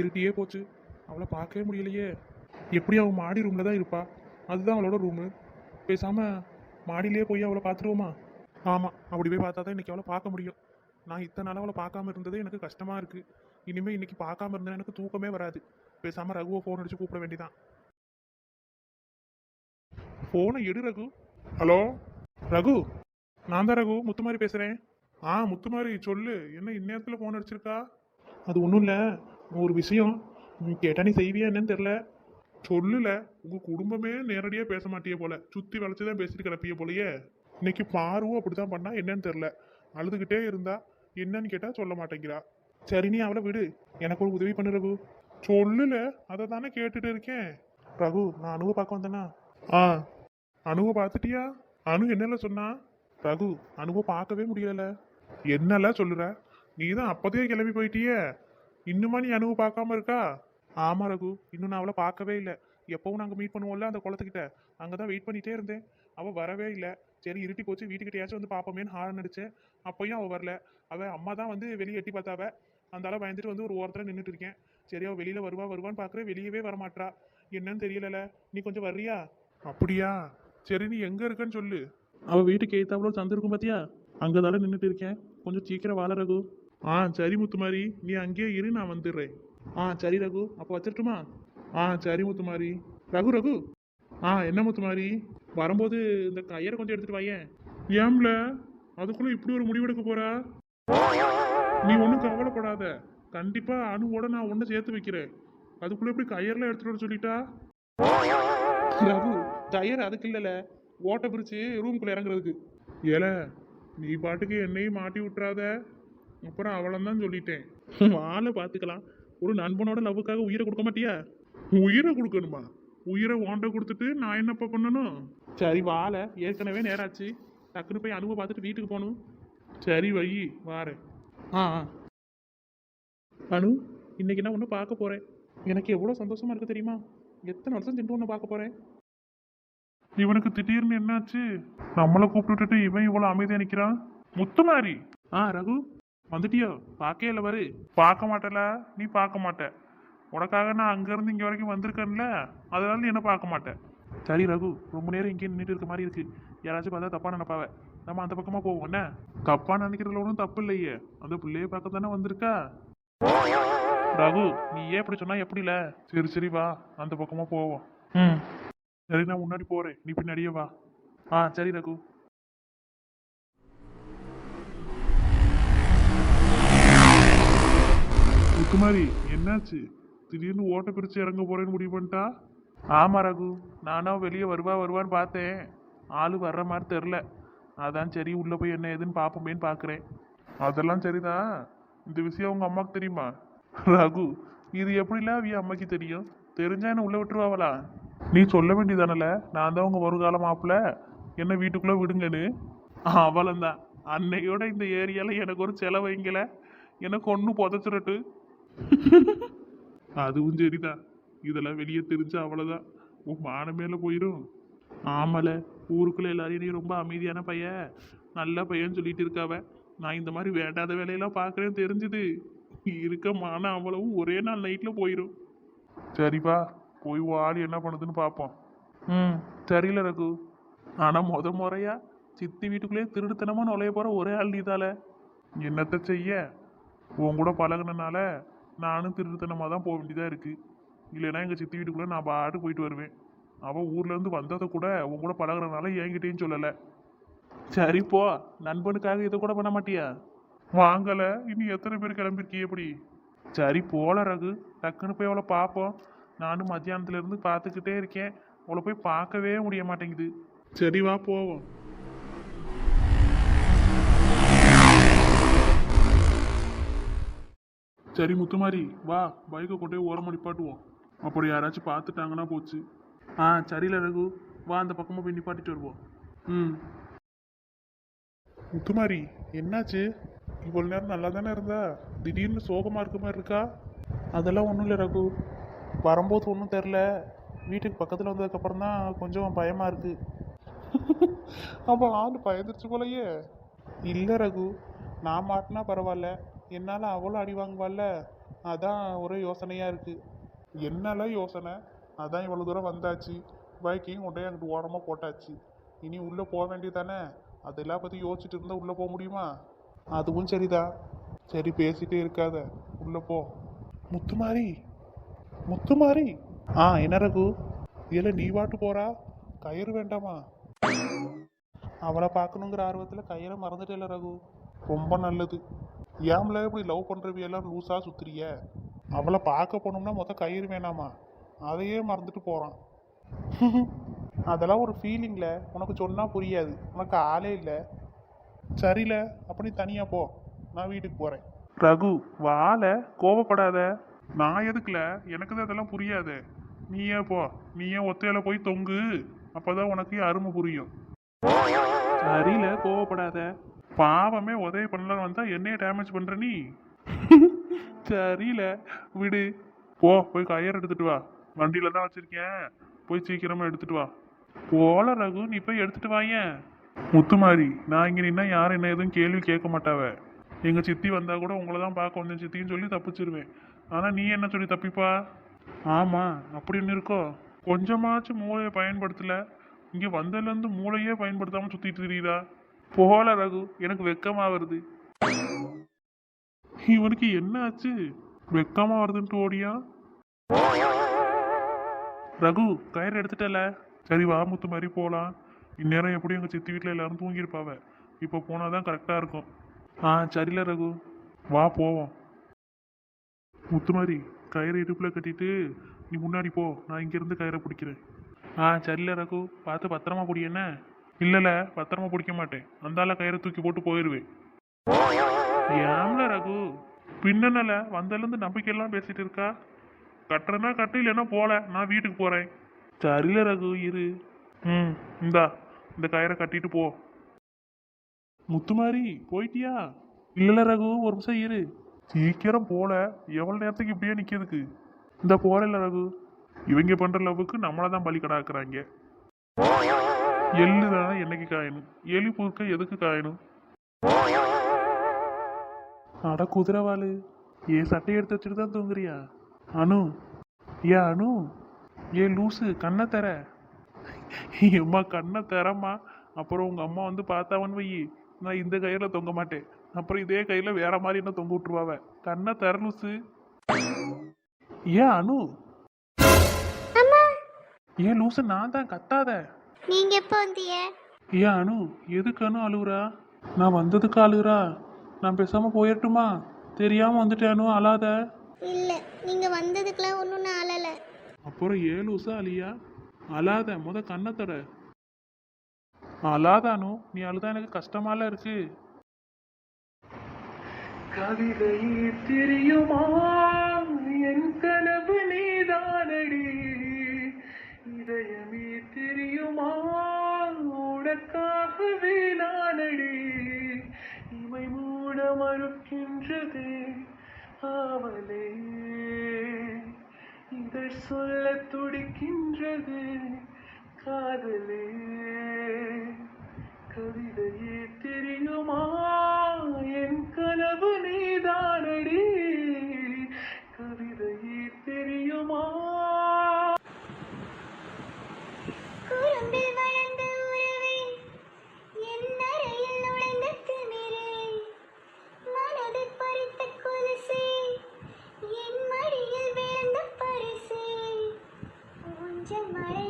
இருட்டியே போச்சு, அவளை பார்க்கவே முடியலையே. எப்படி அவள் மாடி ரூமில் தான் இருப்பா, அதுதான் அவளோட ரூமு. பேசாமல் மாடியிலேயே போய் அவளை பார்த்துருவோமா? ஆமாம், அப்படி போய் பார்த்தா தான் இன்றைக்கி அவளை பார்க்க முடியும். நான் இத்தனை நாள் அவளை பார்க்காம இருந்ததே எனக்கு கஷ்டமாக இருக்குது. இனிமேல் இன்னைக்கு பார்க்காம இருந்தேன் எனக்கு தூக்கமே வராது. பேசாமல் ரகுவை ஃபோன் அடித்து கூப்பிட வேண்டியதான். ஃபோனை எடு ரகு. ஹலோ ரகு, நான் தான் ரகு, முத்துமாரி பேசுகிறேன். முத்துமாரி சொல்லு, என்ன இந்நேரத்தில் ஃபோன் அடிச்சிருக்கா? அது ஒன்றும் இல்லை, ஒரு விஷயம் கேட்டால் நீ செய்வியா என்னன்னு தெரில. சொல்லல, உங்கள் குடும்பமே நேரடியாக பேச மாட்டியே போல, சுற்றி வளைச்சு தான் பேசிட்டு கிடப்பிய போலையே. இன்னைக்கு பாருவும் அப்படி தான் பண்ணா, என்னன்னு தெரில. அழுதுகிட்டே இருந்தா, என்னன்னு கேட்டால் சொல்ல மாட்டேங்கிறா. சரி நீ அவளை விடு, எனக்கு ஒரு உதவி பண்ணு ரகு. சொல்லல, அதை தானே கேட்டுட்டு இருக்கேன். ரகு, நான் அணுவை பார்க்க வந்தேனா? அணுவை பார்த்துட்டியா? அணு என்னல சொன்னா? ரகு, அணுவை பார்க்கவே முடியல. என்னெல்லாம் சொல்லுற? நீ தான் அப்போதே கிளம்பி போயிட்டியே, இன்னுமா நீ அணுவை பார்க்காம இருக்கா? ஆமா ரகு, இன்னும் நான் அவளை பார்க்கவே இல்லை. எப்பவும் நாங்கள் மீட் பண்ணுவோம்ல அந்த குளத்துக்கிட்ட, அங்கே தான் வெயிட் பண்ணிகிட்டே இருந்தேன். அவள் வரவே இல்லை. சரி இருட்டி போச்சு, வீட்டுக்கிட்டையாச்சும் வந்து பார்ப்போமேன்னு ஹாரன் அடிச்சேன். அப்போயும் அவள் வரல. அவள் அம்மா தான் வந்து வெளியே எட்டி பார்த்தாவ. அந்த அளவு பயந்துட்டு வந்து ஒரு ஓரத்தில் நின்றுட்டு இருக்கேன். சரி அவள் வெளியில் வருவான்னு பார்க்குறேன், வெளியவே வரமாட்றா. என்னன்னு தெரியல. நீ கொஞ்சம் வர்றியா? அப்படியா? சரி நீ எங்கே இருக்கன்னு சொல்லு. அவள் வீட்டுக்கு ஏத்தாவளோ சந்திருக்கும் பார்த்தியா, அங்கே தானே நின்றுட்டு இருக்கேன். கொஞ்சம் சீக்கிரம் வாழ ரகு. சரி முத்துமாரி, நீ அங்கேயே இரு, நான் வந்துடுறேன். சரி ரகு, அப்போ வச்சிட்டுமா? சரி முத்துமாரி. ரகு ரகு, என்ன முத்துமாரி, வரும்போது இந்த கயிறை கொஞ்சம் எடுத்துட்டு வாயேன். ஏம்ல அதுக்குள்ள இப்படி ஒரு முடிவெடுக்க போறா? நீ ஒன்றும் கவலைப்படாத, கண்டிப்பா அணுவோட நான் ஒன்று சேர்த்து வைக்கிறேன். அதுக்குள்ள எப்படி கயிறுலாம் எடுத்துட்டு வர சொல்லிட்டா? ரகு, கயிறு அதுக்கு இல்லைல்ல, ஓட்ட பிரிச்சு ரூம்குள்ள இறங்குறதுக்கு. ஏல, நீ பாட்டுக்கு என்னையும் மாட்டி விட்டுறாத, அப்புறம் அவளந்தான் சொல்லிட்டேன். வாழை பார்த்துக்கலாம். ஒரு நண்பனோட லவ்வுக்காக உயிரை கொடுக்க மாட்டியா? உயிரை கொடுக்கணுமா? உயிரை ஓண்ட கொடுத்துட்டு நான் என்னப்பா பண்ணணும்? சரி வாழை, ஏற்கனவே நேராச்சு, டக்குன்னு போய் அனுபவம் பார்த்துட்டு வீட்டுக்கு போகணும். சரி வை, வாரேன். அனு, இன்னைக்கு நான் ஒன்று பார்க்க போறேன். எனக்கு எவ்வளோ சந்தோஷமா இருக்கு தெரியுமா? எத்தனை வருஷம் சென்று ஒன்று பார்க்க போறேன். இவனுக்கு திடீர்னு என்னாச்சு? நம்மளை கூப்பிட்டுட்டு இவன் இவ்வளோ அமைதியாக நிற்கிறான். முத்துமாரி. ரகு, வந்துட்டியோ? பார்க்கவே இல்லை வரு. பார்க்க மாட்டல, நீ பார்க்க மாட்ட. உனக்காக நான் அங்கேருந்து இங்கே வரைக்கும் வந்திருக்கேன்ல, அதனால நீ என்ன பார்க்க மாட்டேன். சரி ரகு, ரொம்ப நேரம் இங்கே நின்றுட்டு இருக்க மாதிரி இருக்கு. யாராச்சும் பார்த்தா தப்பா நினைப்பாவ. நம்ம அந்த பக்கமாக போவோம். என்ன தப்பா நினைக்கிறதுல ஒன்றும் தப்பு இல்லையே, அந்த பிள்ளைய பார்க்க தானே வந்திருக்கா. ரகு, நீ ஏன் இப்படி சொன்னா எப்படில? சரி சரி வா, அந்த பக்கமாக போவோம். சரி நான் முன்னாடி போறேன், நீ பின்னாடியே வா. சரி ரகு. முத்துமாரி, என்னாச்சு? திடீர்னு ஓட்ட பிரிச்சு இறங்க போறேன்னு முடிவு பண்ணிட்டா? ஆமா ரகு, நானும் வெளியே வருவான்னு பார்த்தேன். ஆளு வர்ற மாதிரி தெரில. அதான் சரி உள்ள போய் என்ன ஏதுன்னு பார்ப்போமேன்னு பார்க்குறேன். அதெல்லாம் சரிதான். இந்த விஷயம் உங்க அம்மாவுக்கு தெரியுமா? ரகு, இது எப்படிலாம் அவிய அம்மாக்கு தெரியும்? தெரிஞ்சா என்ன உள்ள விட்டுருவாங்களா? நீ சொல்ல வேண்டியதானல, நான் தான் உங்க வருங்கால மாப்பிள்ள, என்ன வீட்டுக்குள்ள விடுங்கன்னு. அவளந்தான் அன்னையோட இந்த ஏரியால எனக்கு ஒரு செலவைங்கல, எனக்கு ஒன்று புதைச்சிடட்டு. அதுவும் சரிதான், இதெல்லாம் வெளியே தெரிஞ்சு அவ்வளோதான், உன் மான மேலே போயிடும். ஆமல, ஊருக்குள்ள எல்லாரையும் நீ ரொம்ப அமைதியான பையன், நல்ல பையன் சொல்லிட்டு இருக்காவ. நான் இந்த மாதிரி வேண்டாத வேலையெல்லாம் பார்க்குறேன்னு தெரிஞ்சுது, இருக்க மான அவ்வளவும் ஒரே நாள் நைட்டில் போயிடும். சரிப்பா, போய் வாடி என்ன பண்ணுதுன்னு பார்ப்போம். சரியில்ல ரகு. ஆனால் முறையா சித்தி வீட்டுக்குள்ளேயே திருடுத்தனமாக நுழைய போகிற ஒரே ஆள் நீதால. என்னத்தை செய்ய, உன் கூட பழகுனனால நானும் திருடுத்தனமாக தான் போக வேண்டியதாக இருக்குது. இல்லைன்னா எங்கள் சித்தி வீட்டுக்குள்ளே நான் பாட்டு போயிட்டு வருவேன். அவள் ஊர்லேருந்து வந்ததை கூட உன் கூட பழகுறதுனால என்கிட்டையும் சொல்லலை. சரி போ, நண்பனுக்காக இதை கூட பண்ண மாட்டியா? வாங்கலை, இனி எத்தனை பேர் கிளம்பிருக்கீ எப்படி? சரி போல ரகு, டக்குன்னு போய் அவளை பார்ப்போம். நானும் மத்தியானத்துலேருந்து பார்த்துக்கிட்டே இருக்கேன், அவளை போய் பார்க்கவே முடிய மாட்டேங்குது. சரி வா போவோம். சரி முத்துமாரி, வா, பைக்கை கொண்டே ஓரமாக நிப்பாட்டுவோம். அப்புறம் யாராச்சும் பார்த்துட்டாங்கன்னா போச்சு. சரியில்ல ரகு, வா அந்த பக்கமாக போய் நிப்பாட்டிட்டு வருவோம். முத்துமாரி, என்னாச்சு? இவ்வளோ நேரம் நல்லா தானே இருந்தா, திடீர்னு சோகமாக இருக்க மாதிரி இருக்கா? அதெல்லாம் ஒன்றும் இல்லை ரகு, வரும்போது ஒன்றும் தெரில, வீட்டுக்கு பக்கத்தில் வந்ததுக்கப்புறம் தான் கொஞ்சம் பயமாக இருக்குது. அப்போ ஆள் பயந்துருச்சு போலையே. இல்லை ரகு, நான் மாட்டினா பரவாயில்ல, என்னால் அவ்வளோ அடி வாங்குவாள்ல, அதான் ஒரே யோசனையாக இருக்குது. என்னெல்லாம் யோசனை? அதான் இவ்வளோ தூரம் வந்தாச்சு, பைக்கையும் கொண்டே அங்கிட்டு ஓரமாக போட்டாச்சு. இனி உள்ளே போக வேண்டியதானே? அதெல்லாம் பற்றி யோசிச்சுட்டு இருந்தால் உள்ளே போக முடியுமா? அதுவும் சரிதான். சரி பேசிட்டே இருக்காத, உள்ளே போ. முத்துமாரி, முத்துமாரி. என்ன ரகு? இதில் நீ வாட்டு போறா? கயிறு வேண்டாமா? அவளை பார்க்கணுங்கிற ஆர்வத்தில் கயிறை மறந்துட்டேல ரகு. ரொம்ப நல்லது. ஏம்ல இப்படி லவ் பண்ணுறவியெல்லாம் லூஸாக சுத்துறிய? அவளை பார்க்க போனோம்னா மொத்தம் கயிறு வேணாமா? அதையே மறந்துட்டு போகிறான். அதெல்லாம் ஒரு ஃபீலிங்கில், உனக்கு சொன்னால் புரியாது, உனக்கு ஆளே இல்லை. சரியில்ல, அப்படி தனியாக போ, நான் வீட்டுக்கு போகிறேன். ரகு வாழ கோவப்படாத. நான் எதுக்குல, எனக்கு தான் அதெல்லாம் புரியாது. நீயே போ, நீயே ஒத்தையில போய் தொங்கு, அப்போதான் உனக்கு அருமை புரியும். சரியில்ல, கோவப்படாத. பாவமே உதவி பண்ணலான்னு வந்தா என்னைய டேமேஜ் பண்ற நீ. சரியில்ல, விடு. போய் கயிறு எடுத்துட்டு வா. வண்டியில தான் வச்சிருக்கேன், போய் சீக்கிரமா எடுத்துட்டு வா. போல ரகு, நீ போய் எடுத்துட்டு வாயேன். முத்துமாரி, நான் இங்க நின்னா யாரும் என்ன எதுவும் கேள்வி கேட்க மாட்டாவ. எங்க சித்தி வந்தா கூட உங்களை தான் பார்க்க வந்தேன் சித்தின்னு சொல்லி தப்பிச்சிருவேன். ஆனா நீ என்ன சொல்லி தப்பிப்பா? ஆமா, அப்படின்னு இருக்கோ? கொஞ்சமாச்சும் மூளையை பயன்படுத்தல. இங்க வந்ததுலேருந்து மூளையே பயன்படுத்தாம சுத்திட்டு தெரியுதா? போல ரகு, எனக்கு வெக்கமா வருது. இவனுக்கு என்ன ஆச்சு? வெக்கமா வருதுன்ட்டு ஓடியா? ரகு, கயிறு எடுத்துட்டல? சரி வா முத்து மாதிரி போகலாம். இந்நேரம் எப்படி எங்கள் சித்தி வீட்டில் எல்லாரும் தூங்கியிருப்பாவ. இப்போ போனால் தான் கரெக்டாக இருக்கும். சரியில்ல ரகு, வா போவோம். முத்து மாதிரி கயிறு இடுப்பில் கட்டிட்டு நீ முன்னாடி போ, நான் இங்கேருந்து கயிறை பிடிக்கிறேன். சரியில்ல ரகு, பார்த்து பத்திரமா பிடி. என்ன? இல்லைல்ல, பத்திரமா பிடிக்க மாட்டேன். அந்தால கயிறை தூக்கி போட்டு போயிடுவேன். ஏம்ல ரகு, பின்னல வந்ததுலேருந்து நம்பிக்கையெல்லாம் பேசிட்டு இருக்கா? கட்டுறனா கட்டு, இல்லைன்னா போல, நான் வீட்டுக்கு போகிறேன். சரியில்ல ரகு, இரு. இந்தா, இந்த கயிறை கட்டிட்டு போ. முத்துமாரி போயிட்டியா? இல்லைல்ல ரகு, ஒரு நிமிஷம் இரு. சீக்கிரம் போல, எவ்வளோ நேரத்துக்கு இப்படியே நிற்கிறதுக்கு? இந்த போறல ரகு. இவங்க பண்ற லவ்வுக்கு நம்மளை தான் பலி கடாக்குறாங்க. எள்ளு தானே என்னைக்கு காயணும், எலி பொருட்கள் எதுக்கு காயணும்? அட குதிரவாளு, ஏன் சட்டையை எடுத்து வச்சுட்டு தான் தூங்குறியா? அனு, அனு, லூசு, கண்ணை தர. எம்மா கண்ணை தரம்மா. அப்புறம் உங்க அம்மா வந்து பார்த்தாவன்னு வை, நான் இந்த கயிறுல தொங்க மாட்டேன். அப்புறம் இதே கையில வேற மாதிரி என்ன தொங்க விட்டுருவாவ. கண்ணை தர லூசு. அனு, லூசு, நான் தான், கத்தாத. நீங்க எப்போ வந்தீங்க? அனு, எதுக்கு அனு அழுகுறா? நான் வந்ததுக்கு அழுகுறா? நான் பேசாம போயிட்டுமா? தெரியாம வந்துட்டேன் அனு, அழாத. இல்ல, நீங்க வந்ததுக்குலாம் ஒன்றும் நான் அழல. அப்புறம் லூசா அழியா? அழாத, முத கண்ணை தட. அழாத அனு, நீ அழுதா எனக்கு கஷ்டமால இருக்கு. கவிதை தெரியுமா, என் கனவு நீதானடி. இதயமே தெரியுமா, உனக்காகவே நானடி. இமை மூட மறுக்கின்றது ஆவலே, இதை சொல்ல துடிக்கின்றது காதலே. கவிதையே தெரியுமா, என் கனவு நீதானடி. கவிதையே தெரியுமா. குறும்பில் வளர்ந்த உறவே, என் அறையில் நுழைந்த திமிரே, மனது பறித்த கொலுசே, என் மடியில் விழுந்த பரிசே, ஊஞ்சல் மழை